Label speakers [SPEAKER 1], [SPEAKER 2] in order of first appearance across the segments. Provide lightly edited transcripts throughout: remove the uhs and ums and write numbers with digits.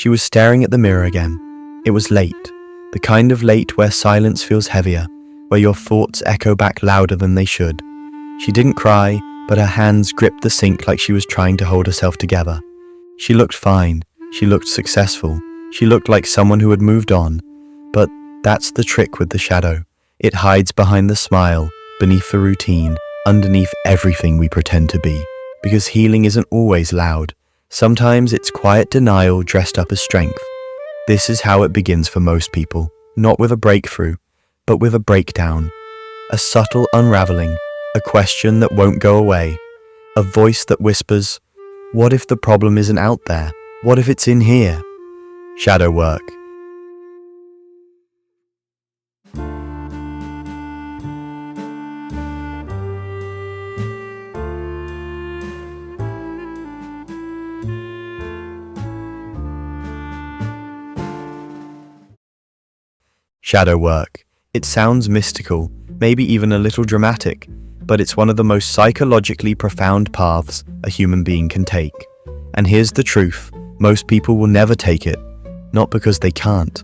[SPEAKER 1] She was staring at the mirror again. It was late, the kind of late where silence feels heavier, where your thoughts echo back louder than they should. She didn't cry, but her hands gripped the sink like she was trying to hold herself together. She looked fine. She looked successful. She looked like someone who had moved on. But that's the trick with the shadow. It hides behind the smile, beneath the routine, underneath everything we pretend to be. Because healing isn't always loud. Sometimes it's quiet denial dressed up as strength. This is how it begins for most people, not with a breakthrough, but with a breakdown. A subtle unraveling, a question that won't go away, a voice that whispers, "What if the problem isn't out there? What if it's in here?" Shadow work. Shadow work. It sounds mystical, maybe even a little dramatic, but it's one of the most psychologically profound paths a human being can take. And here's the truth, most people will never take it, not because they can't,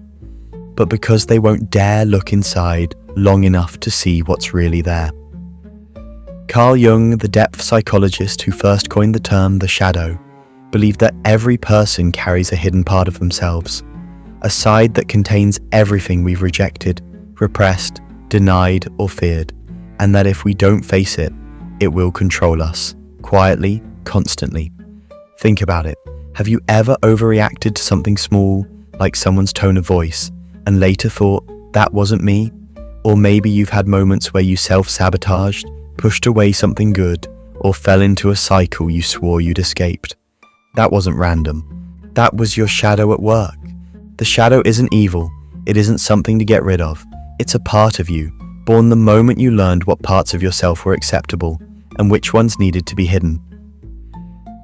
[SPEAKER 1] but because they won't dare look inside long enough to see what's really there. Carl Jung, the depth psychologist who first coined the term the shadow, believed that every person carries a hidden part of themselves, a side that contains everything we've rejected, repressed, denied, or feared, and that if we don't face it, it will control us, quietly, constantly. Think about it. Have you ever overreacted to something small, like someone's tone of voice, and later thought, that wasn't me? Or maybe you've had moments where you self-sabotaged, pushed away something good, or fell into a cycle you swore you'd escaped. That wasn't random. That was your shadow at work. The shadow isn't evil. It isn't something to get rid of. It's a part of you, born the moment you learned what parts of yourself were acceptable and which ones needed to be hidden.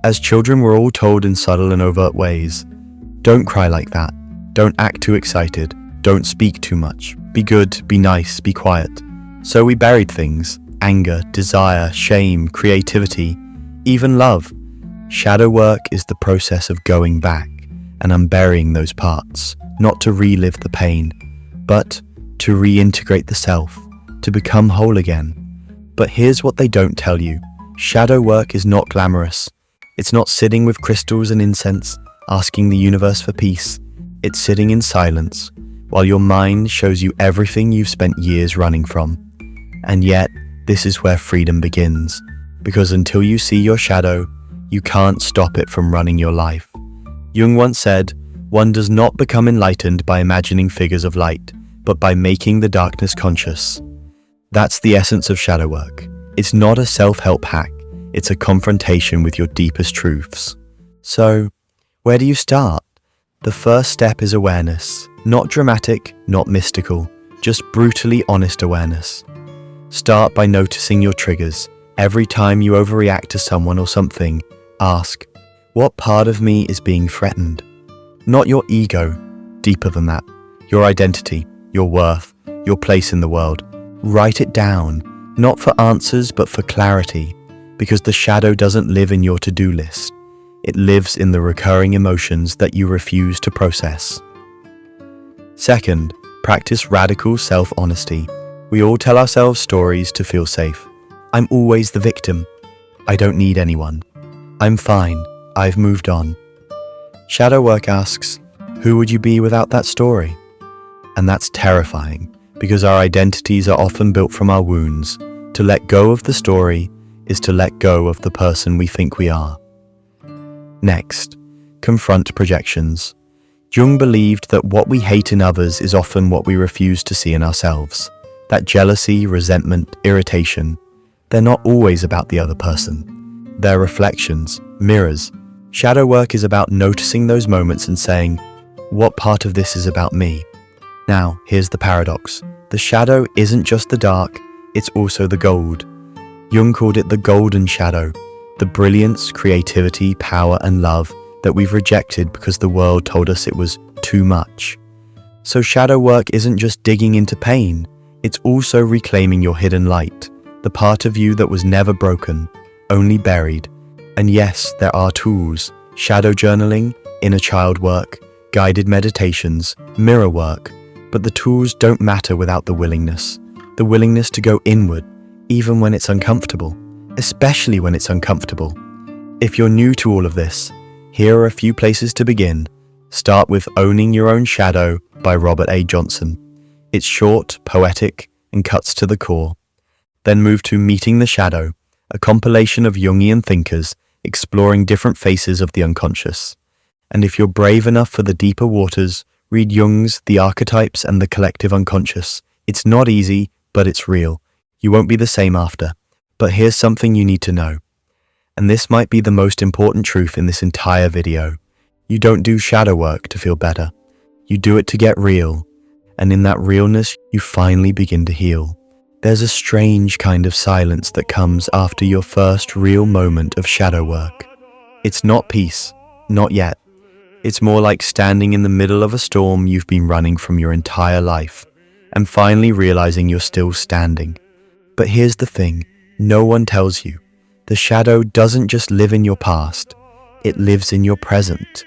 [SPEAKER 1] As children, we're all told in subtle and overt ways, don't cry like that, don't act too excited, don't speak too much, be good, be nice, be quiet. So we buried things, anger, desire, shame, creativity, even love. Shadow work is the process of going back and unburying those parts, not to relive the pain, but to reintegrate the self, to become whole again. But here's what they don't tell you. Shadow work is not glamorous. It's not sitting with crystals and incense, asking the universe for peace. It's sitting in silence, while your mind shows you everything you've spent years running from. And yet, this is where freedom begins, because until you see your shadow, you can't stop it from running your life. Jung once said, one does not become enlightened by imagining figures of light, but by making the darkness conscious. That's the essence of shadow work. It's not a self-help hack. It's a confrontation with your deepest truths. So, where do you start? The first step is awareness. Not dramatic, not mystical, just brutally honest awareness. Start by noticing your triggers. Every time you overreact to someone or something, ask, what part of me is being threatened? Not your ego, deeper than that. Your identity, your worth, your place in the world. Write it down, not for answers but for clarity, because the shadow doesn't live in your to-do list. It lives in the recurring emotions that you refuse to process. Second, practice radical self-honesty. We all tell ourselves stories to feel safe. I'm always the victim. I don't need anyone. I'm fine. I've moved on. Shadow work asks, who would you be without that story? And that's terrifying, because our identities are often built from our wounds. To let go of the story is to let go of the person we think we are. Next, confront projections. Jung believed that what we hate in others is often what we refuse to see in ourselves. That jealousy, resentment, irritation, they're not always about the other person. They're reflections, mirrors. Shadow work is about noticing those moments and saying, what part of this is about me? Now, here's the paradox. The shadow isn't just the dark, it's also the gold. Jung called it the golden shadow, the brilliance, creativity, power, and love that we've rejected because the world told us it was too much. So shadow work isn't just digging into pain, it's also reclaiming your hidden light, the part of you that was never broken, only buried. And yes, there are tools, shadow journaling, inner child work, guided meditations, mirror work, but the tools don't matter without the willingness to go inward, even when it's uncomfortable, especially when it's uncomfortable. If you're new to all of this, here are a few places to begin. Start with Owning Your Own Shadow by Robert A. Johnson. It's short, poetic, and cuts to the core. Then move to Meeting the Shadow, a compilation of Jungian thinkers exploring different faces of the unconscious. And if you're brave enough for the deeper waters, read Jung's The Archetypes and the Collective Unconscious. It's not easy, but it's real. You won't be the same after. But here's something you need to know. And this might be the most important truth in this entire video. You don't do shadow work to feel better. You do it to get real. And in that realness, you finally begin to heal. There's a strange kind of silence that comes after your first real moment of shadow work. It's not peace, not yet. It's more like standing in the middle of a storm you've been running from your entire life, and finally realizing you're still standing. But here's the thing, no one tells you. The shadow doesn't just live in your past, it lives in your present,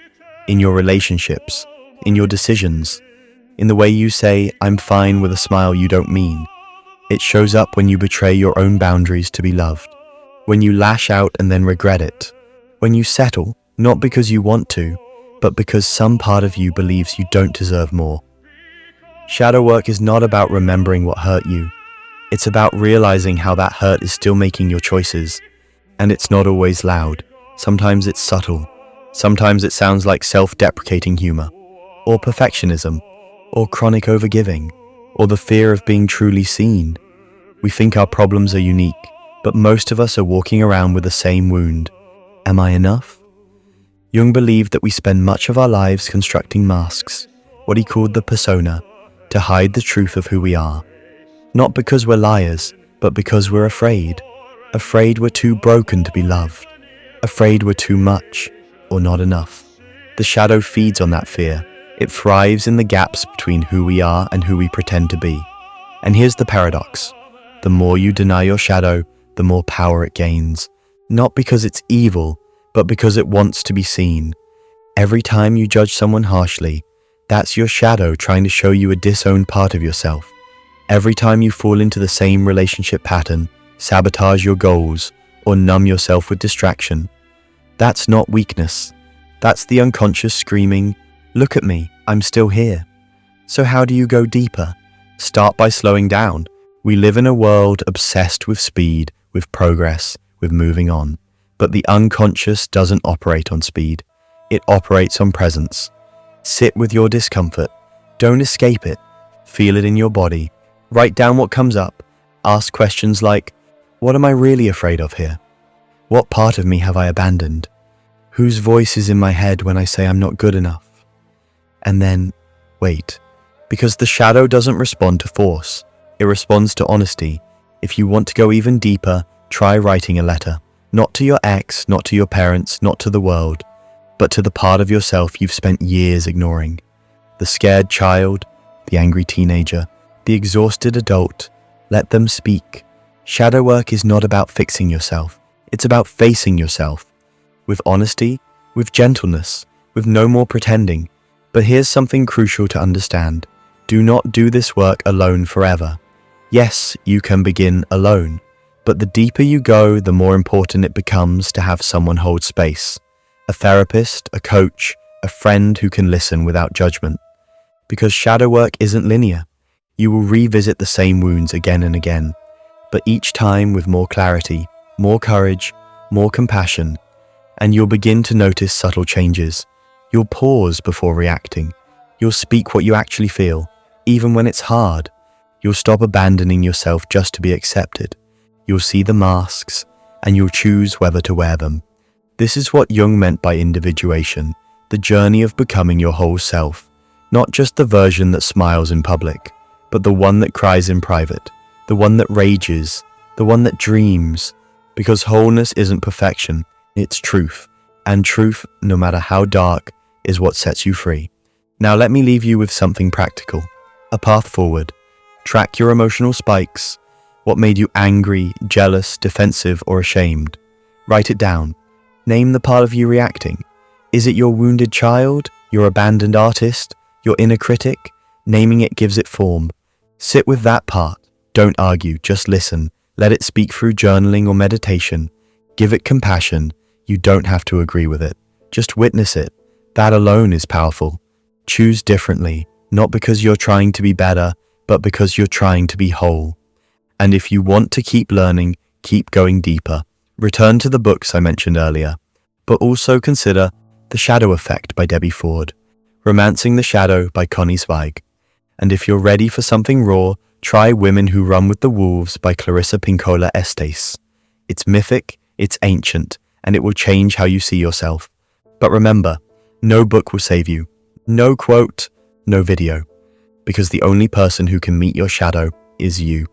[SPEAKER 1] in your relationships, in your decisions, in the way you say, "I'm fine" with a smile you don't mean. It shows up when you betray your own boundaries to be loved, when you lash out and then regret it, when you settle, not because you want to, but because some part of you believes you don't deserve more. Shadow work is not about remembering what hurt you. It's about realizing how that hurt is still making your choices. And it's not always loud. Sometimes it's subtle. Sometimes it sounds like self-deprecating humor, or perfectionism, or chronic overgiving, or the fear of being truly seen. We think our problems are unique, but most of us are walking around with the same wound. Am I enough? Jung believed that we spend much of our lives constructing masks, what he called the persona, to hide the truth of who we are. Not because we're liars, but because we're afraid. Afraid we're too broken to be loved. Afraid we're too much, or not enough. The shadow feeds on that fear. It thrives in the gaps between who we are and who we pretend to be. And here's the paradox. The more you deny your shadow, the more power it gains. Not because it's evil, but because it wants to be seen. Every time you judge someone harshly, that's your shadow trying to show you a disowned part of yourself. Every time you fall into the same relationship pattern, sabotage your goals, or numb yourself with distraction, that's not weakness. That's the unconscious screaming, "Look at me, I'm still here." So how do you go deeper? Start by slowing down. We live in a world obsessed with speed, with progress, with moving on. But the unconscious doesn't operate on speed. It operates on presence. Sit with your discomfort. Don't escape it. Feel it in your body. Write down what comes up. Ask questions like, what am I really afraid of here? What part of me have I abandoned? Whose voice is in my head when I say I'm not good enough? And then, wait. Because the shadow doesn't respond to force. It responds to honesty. If you want to go even deeper, try writing a letter. Not to your ex, not to your parents, not to the world, but to the part of yourself you've spent years ignoring. The scared child, the angry teenager, the exhausted adult. Let them speak. Shadow work is not about fixing yourself. It's about facing yourself. With honesty, with gentleness, with no more pretending. But here's something crucial to understand. Do not do this work alone forever. Yes, you can begin alone. But the deeper you go, the more important it becomes to have someone hold space. A therapist, a coach, a friend who can listen without judgment. Because shadow work isn't linear. You will revisit the same wounds again and again, but each time with more clarity, more courage, more compassion, and you'll begin to notice subtle changes. You'll pause before reacting. You'll speak what you actually feel, even when it's hard. You'll stop abandoning yourself just to be accepted. You'll see the masks, and you'll choose whether to wear them. This is what Jung meant by individuation, the journey of becoming your whole self, not just the version that smiles in public, but the one that cries in private, the one that rages, the one that dreams, because wholeness isn't perfection, it's truth, and truth, no matter how dark, is what sets you free. Now let me leave you with something practical, a path forward. Track your emotional spikes, what made you angry, jealous, defensive, or ashamed. Write it down. Name the part of you reacting. Is it your wounded child, your abandoned artist, your inner critic. Naming it gives it form. Sit with that part. Don't argue, just listen. Let it speak through journaling or meditation. Give it compassion. You don't have to agree with it. Just witness it. That alone is powerful. Choose differently, not because you're trying to be better, but because you're trying to be whole. And if you want to keep learning, keep going deeper. Return to the books I mentioned earlier, but also consider The Shadow Effect by Debbie Ford, Romancing the Shadow by Connie Zweig. And if you're ready for something raw, try Women Who Run with the Wolves by Clarissa Pinkola Estes. It's mythic, it's ancient, and it will change how you see yourself. But remember, no book will save you. No quote, no video. Because the only person who can meet your shadow is you.